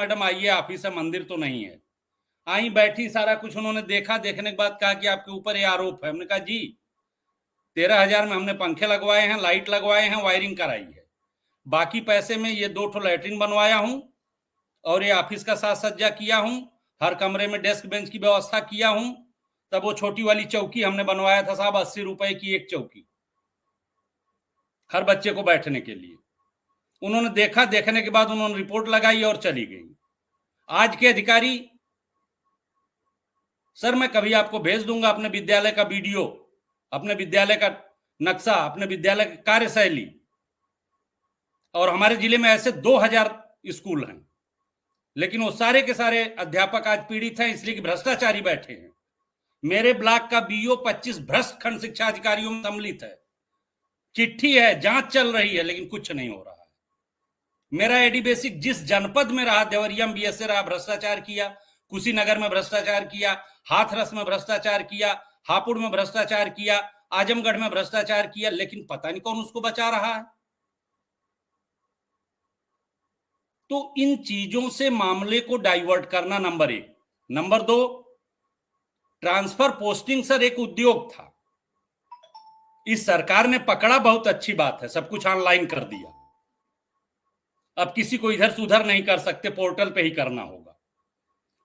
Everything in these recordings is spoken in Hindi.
मैडम आइए, ऑफिस है, मंदिर तो नहीं है। आई, बैठी, सारा कुछ उन्होंने देखा। देखने के बाद कहा कि आपके ऊपर ये आरोप है। हमने कहा जी 13,000 में हमने पंखे लगवाए हैं, लाइट लगवाए हैं, वायरिंग कराई है। बाकी पैसे में ये 2 लैट्रिन बनवाया हूं और ये ऑफिस का साज सज्जा किया हूं, हर कमरे में डेस्क बेंच की व्यवस्था किया हूं। तब वो छोटी वाली चौकी हमने बनवाया था साहब, 80 रुपए की एक चौकी, हर बच्चे को बैठने के लिए। उन्होंने देखा, देखने के बाद उन्होंने रिपोर्ट लगाई और चली गई। आज के अधिकारी, सर मैं कभी आपको भेज दूंगा अपने विद्यालय का वीडियो, अपने विद्यालय का नक्शा, अपने विद्यालय की कार्यशैली। और हमारे जिले में ऐसे 2000 स्कूल हैं, लेकिन वो सारे के सारे अध्यापक आज पीड़ित हैं इसलिए कि भ्रष्टाचारी बैठे हैं। मेरे ब्लॉक का बीओ 25 भ्रष्ट खंड शिक्षा अधिकारियों में सम्मिलित है। चिट्ठी है, जांच चल रही है, लेकिन कुछ नहीं हो रहा है। मेरा एडी बेसिक जिस जनपद में रहा, देवरिया में बीएसए रहा, भ्रष्टाचार किया, कुशीनगर में भ्रष्टाचार किया, हाथरस में भ्रष्टाचार किया, हापुड़ में भ्रष्टाचार किया, आजमगढ़ में भ्रष्टाचार किया, लेकिन पता नहीं कौन उसको बचा रहा है। तो इन चीजों से मामले को डाइवर्ट करना number 1। Number 2, transfer posting sir एक उद्योग था, इस सरकार ने पकड़ा, बहुत अच्छी बात है, सब कुछ ऑनलाइन कर दिया। अब किसी को इधर से उधर नहीं कर सकते, पोर्टल पे ही करना होगा।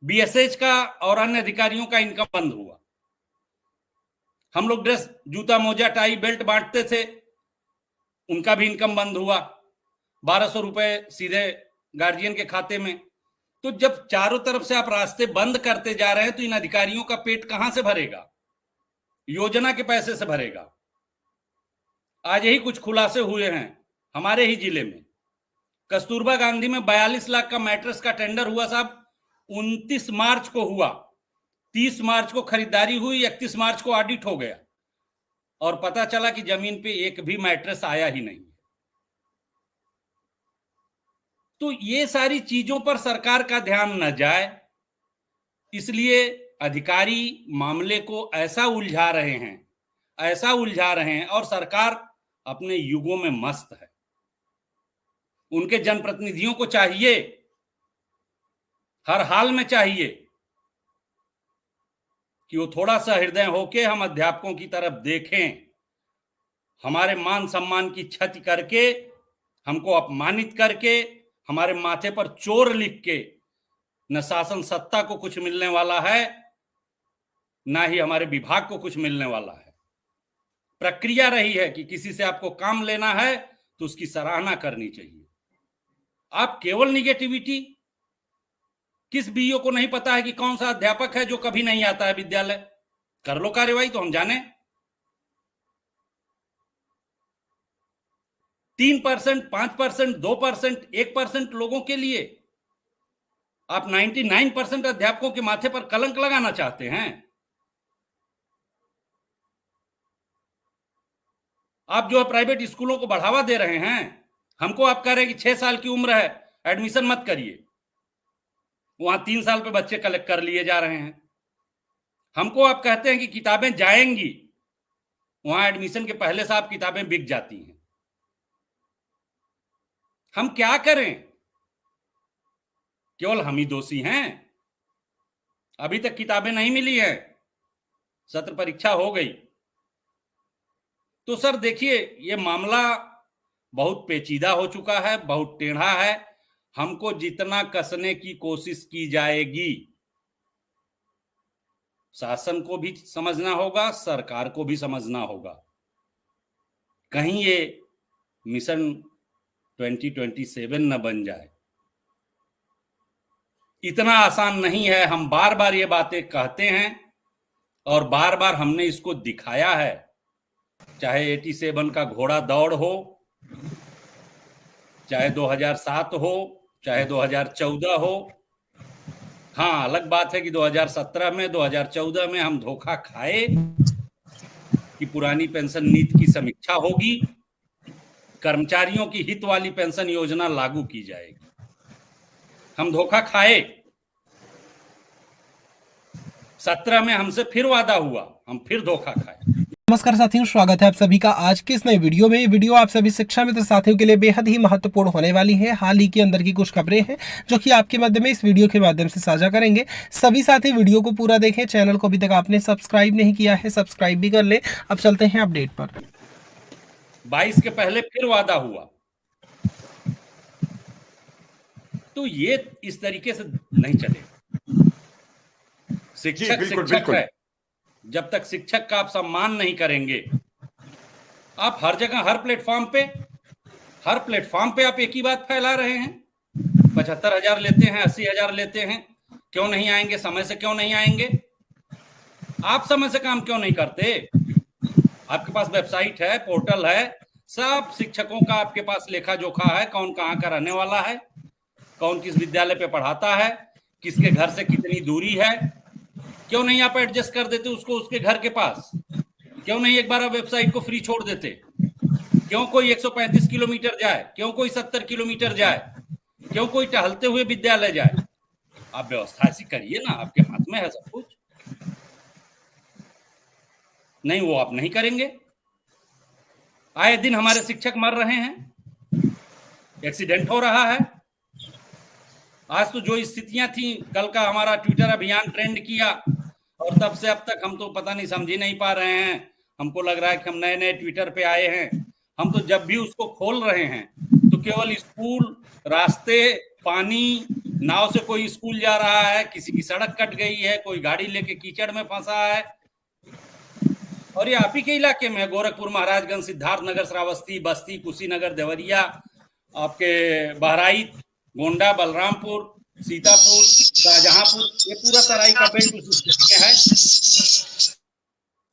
बीएसएच का और अन्य अधिकारियों का इनकम बंद हुआ। हम लोग ड्रेस, जूता, मोजा, टाई, बेल्ट बांटते थे, उनका भी इनकम बंद हुआ। 1200 रुपए सीधे गार्जियन के खाते में। तो जब चारों तरफ से आप रास्ते बंद करते जा रहे हैं तो इन अधिकारियों का पेट कहां से भरेगा? योजना के पैसे से भरेगा। आज यही कुछ खुलासे हुए हैं हमारे ही जिले में। कस्तूरबा गांधी में 42 लाख का मैट्रेस का टेंडर हुआ साहब, 29 मार्च को हुआ, 30 मार्च को खरीदारी हुई, 31 मार्च को ऑडिट हो गया और पता चला कि जमीन पे एक भी मैट्रेस आया ही नहीं। तो ये सारी चीजों पर सरकार का ध्यान न जाए, इसलिए अधिकारी मामले को ऐसा उलझा रहे हैं, ऐसा उलझा रहे हैं, और सरकार अपने युगों में मस्त है। उनके जनप्रतिनिधियों को चाहिए, हर हाल में चाहिए कि वो थोड़ा सा हृदय होके हम अध्यापकों की तरफ देखें। हमारे मान सम्मान की क्षति करके, हमको अपमानित करके, हमारे माथे पर चोर लिख के न शासन सत्ता को कुछ मिलने वाला है, ना ही हमारे विभाग को कुछ मिलने वाला है। प्रक्रिया रही है कि किसी से आपको काम लेना है तो उसकी सराहना करनी चाहिए। आप केवल निगेटिविटी, किस बीईओ को नहीं पता है कि कौन सा अध्यापक है जो कभी नहीं आता है विद्यालय? कर लो कार्यवाही तो हम जाने। 3%, 5%, 2%, 1% लोगों के लिए आप 99% अध्यापकों के माथे पर कलंक लगाना चाहते हैं। आप जो है प्राइवेट स्कूलों को बढ़ावा दे रहे हैं। हमको आप कह रहे हैं कि 6 साल की उम्र है, एडमिशन मत करिए। वहां 3 साल पे बच्चे कलेक्ट कर लिए जा रहे हैं। हमको आप कहते हैं कि किताबें जाएंगी, वहां एडमिशन के पहले से आप किताबें बिक जाती हैं। हम क्या करें? केवल हम ही दोषी हैं? अभी तक किताबें नहीं मिली हैं, सत्र परीक्षा हो गई। तो सर देखिए, ये मामला बहुत पेचीदा हो चुका है, बहुत टेढ़ा है। हमको जितना कसने की कोशिश की जाएगी, शासन को भी समझना होगा, सरकार को भी समझना होगा, कहीं ये मिशन 2027 न बन जाए। इतना आसान नहीं है। हम बार बार ये बातें कहते हैं और बार बार हमने इसको दिखाया है, चाहे 87 का घोड़ा दौड़ हो, चाहे 2007 हो, चाहे 2014 हो। हाँ, अलग बात है कि 2017 में, 2014 में हम धोखा खाए कि पुरानी पेंशन नीति की समीक्षा होगी, कर्मचारियों की हित वाली पेंशन योजना लागू की जाएगी। हम धोखा खाए। 17 में हमसे फिर वादा हुआ, हम फिर धोखा खाए। नमस्कार साथियों, स्वागत है आप सभी का आज के इस नए वीडियो में। वीडियो आप सभी शिक्षा मित्र साथियों के लिए बेहद ही महत्वपूर्ण होने वाली है। हाल ही के अंदर की कुछ खबरें हैं जो कि आपके माध्यम में इस वीडियो के माध्यम से साझा करेंगे। सभी साथी वीडियो को पूरा देखें। चैनल को अभी तक आपने सब्सक्राइब नहीं किया है, सब्सक्राइब भी कर ले। अब चलते हैं अपडेट पर। 22 के पहले फिर वादा हुआ, तो ये इस तरीके से नहीं चलेगा। शिक्षक शिक्षक है, जब तक शिक्षक का आप सम्मान नहीं करेंगे, आप हर जगह हर प्लेटफॉर्म पे आप एक ही बात फैला रहे हैं। 75,000 लेते हैं, 80,000 लेते हैं, क्यों नहीं आएंगे, समय से क्यों नहीं आएंगे? आप समय से काम क्यों नहीं करते? आपके पास वेबसाइट है, पोर्टल है, सब शिक्षकों का आपके पास लेखा जोखा है, कौन कहाँ का रहने वाला है, कौन किस विद्यालय पे पढ़ाता है, किसके घर से कितनी दूरी है। क्यों नहीं आप एडजस्ट कर देते उसको उसके घर के पास? क्यों नहीं एक बार आप वेबसाइट को फ्री छोड़ देते? क्यों कोई 135 किलोमीटर जाए, क्यों कोई 70 किलोमीटर जाए, क्यों कोई टहलते हुए विद्यालय जाए? आप व्यवस्था ऐसी करिए ना, आपके हाथ में है सब कुछ। नहीं, वो आप नहीं करेंगे। आए दिन हमारे शिक्षक मर रहे हैं, एक्सीडेंट हो रहा है। आज तो जो स्थितियां थी, कल का हमारा ट्विटर अभियान ट्रेंड किया और तब से अब तक हम तो पता नहीं समझ ही नहीं पा रहे हैं। हमको लग रहा है कि हम नए नए ट्विटर पे आए हैं। हम तो जब भी उसको खोल रहे हैं तो केवल स्कूल, रास्ते, पानी, नाव से कोई स्कूल जा रहा है, किसी की सड़क कट गई है, कोई गाड़ी लेके कीचड़ में फंसा है। और ये आप ही के इलाके में, गोरखपुर, महाराजगंज, सिद्धार्थनगर, श्रावस्ती, बस्ती, कुशीनगर, देवरिया, आपके बहराइच, गोंडा, बलरामपुर, सीतापुर, शाहजहांपुर, ये पूरा तराई का बेल्ट उस स्थिति में है।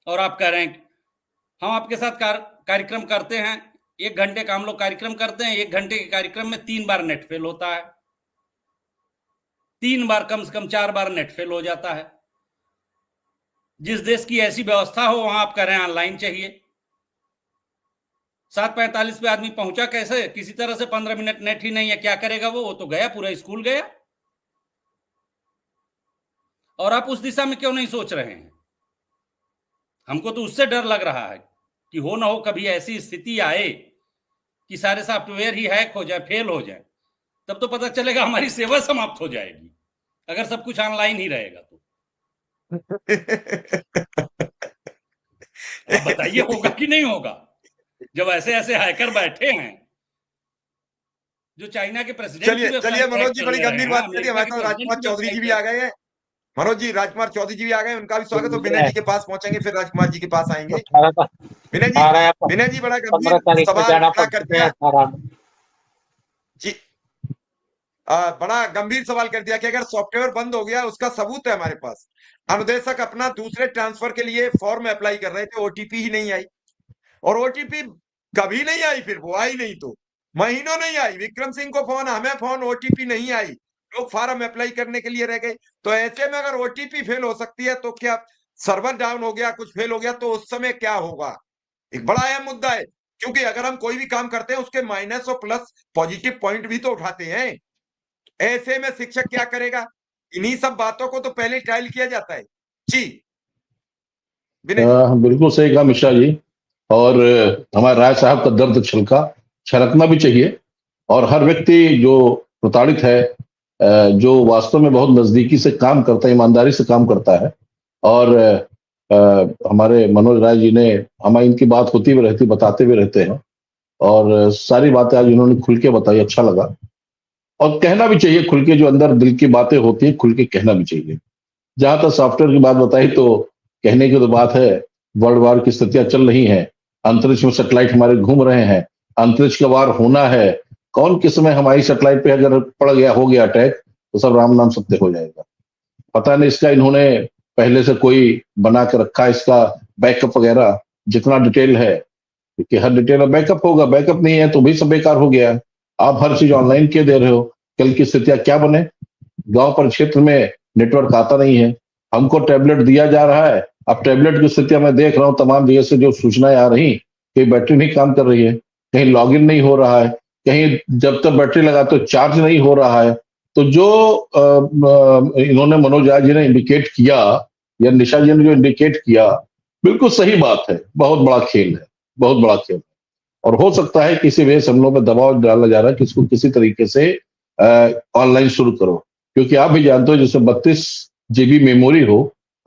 और आप कह रहे हैं हम आपके साथ कार्यक्रम करते हैं, 1 घंटे का हम लोग कार्यक्रम करते हैं, 1 घंटे के कार्यक्रम में 3 बार नेट फेल होता है, 3 बार, कम से कम 4 बार नेट फेल हो जाता है। जिस देश की ऐसी व्यवस्था हो वहां आप कह रहे हैं ऑनलाइन चाहिए। 7:45 पे आदमी पहुंचा कैसे? किसी तरह से 15 मिनट नेट ही नहीं है, क्या करेगा वो तो गया, पूरा स्कूल गया। और आप उस दिशा में क्यों नहीं सोच रहे हैं? हमको तो उससे डर लग रहा है कि हो ना हो कभी ऐसी स्थिति आए कि सारे सॉफ्टवेयर ही हैक हो जाए, फेल हो जाए, तब तो पता चलेगा हमारी सेवा समाप्त हो जाएगी, अगर सब कुछ ऑनलाइन ही रहेगा तो। आप बताइए होगा कि नहीं होगा? जब ऐसे ऐसे हैकर बैठे हैं जो चाइना के प्रेसिडेंट। चलिए मनोज जी, बड़ी गंभीर बात करिए। हमारे साथ राजकुमार चौधरी जी भी आ गए हैं। मनोज जी, राजकुमार चौधरी जी भी आ गए, उनका भी स्वागत है। विनय जी के पास पहुंचेंगे, फिर राजकुमार जी के पास आएंगे। विनय जी बड़ा गंभीर सवाल खड़ा कर दिया जी, बड़ा गंभीर सवाल कर दिया कि अगर सॉफ्टवेयर बंद हो गया, उसका सबूत है हमारे पास। अनुदेशक अपना दूसरे ट्रांसफर के लिए फॉर्म अप्लाई कर रहे थे, ओटीपी ही नहीं आई, और ओटीपी कभी नहीं आई, फिर वो आई नहीं तो महीनों नहीं आई। विक्रम सिंह को फोन, हमें फोन, ओटीपी नहीं आई, लोग फॉर्म अप्लाई करने के लिए रह गए। तो ऐसे में अगर ओटीपी फेल हो सकती है तो क्या सर्वर डाउन हो गया, कुछ फेल हो गया, तो उस समय क्या होगा? एक बड़ा अहम मुद्दा है, क्योंकि अगर हम कोई भी काम करते हैं उसके माइनस और प्लस पॉजिटिव पॉइंट भी तो उठाते हैं। ऐसे में शिक्षक क्या करेगा? इन्हीं सब बातों को तो पहले ट्रायल किया जाता है जी। बिल्कुल सही कहा मिश्रा जी। और हमारे राय साहब का दर्द छलकना भी चाहिए। और हर व्यक्ति जो प्रताड़ित है, जो वास्तव में बहुत नजदीकी से काम करता है, ईमानदारी से काम करता है, और हमारे मनोज राय जी ने, हमारी इनकी बात होती भी रहती, बताते भी रहते हैं, और सारी बातें आज इन्होंने खुल के बताई, अच्छा लगा। और कहना भी चाहिए खुल के, जो अंदर दिल की बातें होती है खुल के कहना भी चाहिए। जहां तक सॉफ्टवेयर की बात बताई, तो कहने की तो बात है, वर्ल्ड वार की स्थितियां चल रही हैं, अंतरिक्ष में सैटेलाइट हमारे घूम रहे हैं, अंतरिक्ष का वार होना है। कौन किस समय हमारी सैटेलाइट पे अगर पड़ गया, हो गया अटैक, तो सब राम नाम सत्य हो जाएगा। पता नहीं इसका इन्होंने पहले से कोई बना के रखा, इसका बैकअप वगैरह, जितना डिटेल है, क्योंकि हर डिटेल में बैकअप होगा। बैकअप नहीं है तो भी सब बेकार हो गया। आप हर चीज ऑनलाइन के दे रहे हो, कल की स्थितियां क्या बने? गांव पर क्षेत्र में नेटवर्क आता नहीं है, हमको टैबलेट दिया जा रहा है। अब टैबलेट की स्थितियां मैं देख रहा हूँ, तमाम जगह से जो सूचनाएं आ रही, कहीं बैटरी नहीं काम कर रही है, कहीं लॉगिन नहीं हो रहा है, कहीं जब तक बैटरी लगा तो चार्ज नहीं हो रहा है। तो जो इन्होंने, मनोज राय जी ने इंडिकेट किया, या निशा जी ने जो इंडिकेट किया, बिल्कुल सही बात है, बहुत बड़ा खेल है, बहुत बड़ा खेल। और हो सकता है किसी वजह से हम लोग पे दबाव डाला जा रहा है कि इसको किसी तरीके से ऑनलाइन शुरू करो, क्योंकि आप भी जानते हो जैसे 32 GB मेमोरी हो